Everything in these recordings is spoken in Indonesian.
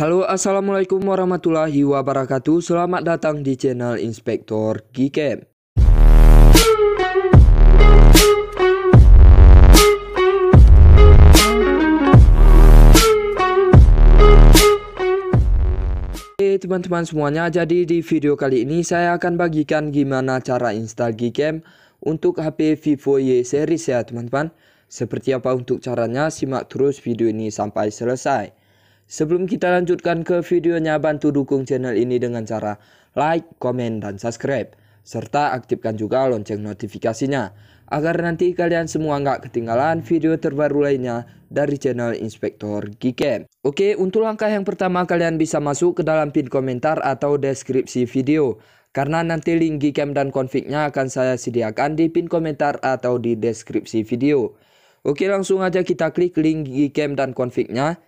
Halo, assalamualaikum warahmatullahi wabarakatuh. Selamat datang di channel Inspektor Gcam. Oke teman-teman semuanya, jadi di video kali ini saya akan bagikan gimana cara install Gcam untuk HP Vivo Y series ya teman-teman. Seperti apa untuk caranya, simak terus video ini sampai selesai. Sebelum kita lanjutkan ke videonya, bantu dukung channel ini dengan cara like, komen, dan subscribe. Serta aktifkan juga lonceng notifikasinya, agar nanti kalian semua nggak ketinggalan video terbaru lainnya dari channel Inspektor Gcam. Oke, untuk langkah yang pertama kalian bisa masuk ke dalam pin komentar atau deskripsi video. Karena nanti link Gcam dan config-nya akan saya sediakan di pin komentar atau di deskripsi video. Oke, langsung aja kita klik link Gcam dan config-nya.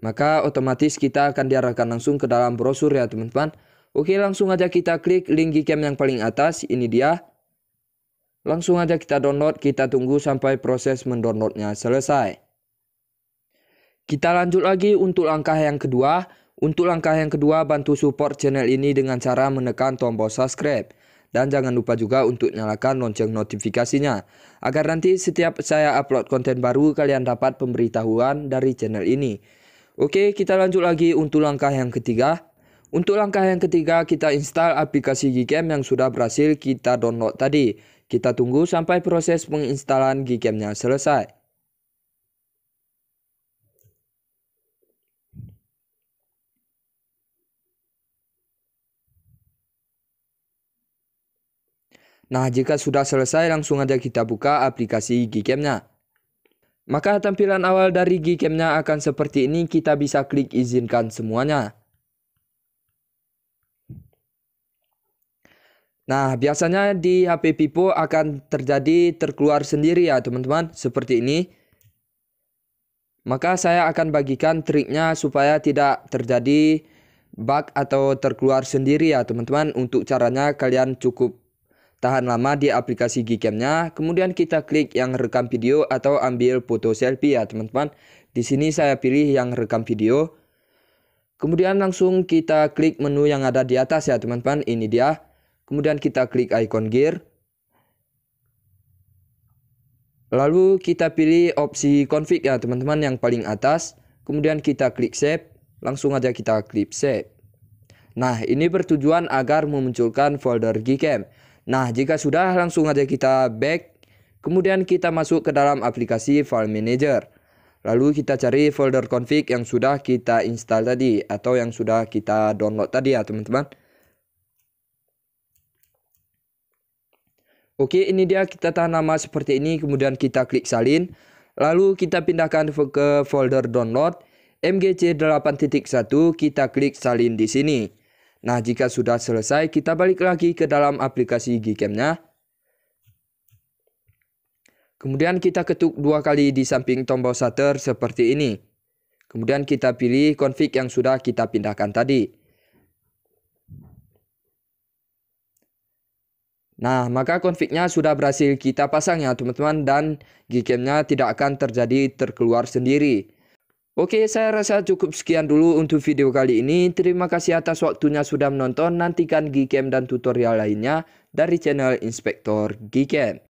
Maka otomatis kita akan diarahkan langsung ke dalam brosur ya teman-teman. Oke, langsung aja kita klik link Gcam yang paling atas. Ini dia. Langsung aja kita download. Kita tunggu sampai proses mendownloadnya selesai. Kita lanjut lagi untuk langkah yang kedua. Untuk langkah yang kedua, bantu support channel ini dengan cara menekan tombol subscribe. Dan jangan lupa juga untuk nyalakan lonceng notifikasinya, agar nanti setiap saya upload konten baru kalian dapat pemberitahuan dari channel ini. Oke, kita lanjut lagi untuk langkah yang ketiga. Untuk langkah yang ketiga, kita install aplikasi Gcam yang sudah berhasil kita download tadi. Kita tunggu sampai proses penginstalan Gcam-nya selesai. Nah, jika sudah selesai, langsung aja kita buka aplikasi Gcam-nya. Maka tampilan awal dari Gcam-nya akan seperti ini. Kita bisa klik izinkan semuanya. Nah, biasanya di HP Vivo akan terjadi terkeluar sendiri ya teman-teman, seperti ini. Maka saya akan bagikan triknya supaya tidak terjadi bug atau terkeluar sendiri ya teman-teman. Untuk caranya kalian cukup tahan lama di aplikasi Gcam-nya, kemudian kita klik yang rekam video atau ambil foto selfie ya teman-teman. Di sini saya pilih yang rekam video. Kemudian langsung kita klik menu yang ada di atas ya teman-teman. Ini dia. Kemudian kita klik icon gear. Lalu kita pilih opsi config ya teman-teman yang paling atas. Kemudian kita klik save. Langsung aja kita klik save. Nah, ini bertujuan agar memunculkan folder Gcam. Nah, jika sudah, langsung aja kita back. Kemudian kita masuk ke dalam aplikasi File Manager. Lalu kita cari folder config yang sudah kita install tadi, atau yang sudah kita download tadi ya teman-teman. Oke, ini dia, kita tahan nama seperti ini. Kemudian kita klik salin. Lalu kita pindahkan ke folder download MGC 8.1. Kita klik salin di sini. Nah, jika sudah selesai, kita balik lagi ke dalam aplikasi Gcam-nya. Kemudian kita ketuk dua kali di samping tombol shutter seperti ini. Kemudian kita pilih config yang sudah kita pindahkan tadi. Nah, maka config-nya sudah berhasil kita pasang ya teman-teman, dan Gcam-nya tidak akan terjadi terkeluar sendiri. Oke, saya rasa cukup sekian dulu untuk video kali ini. Terima kasih atas waktunya sudah menonton. Nantikan Gcam dan tutorial lainnya dari channel Inspektor Gcam.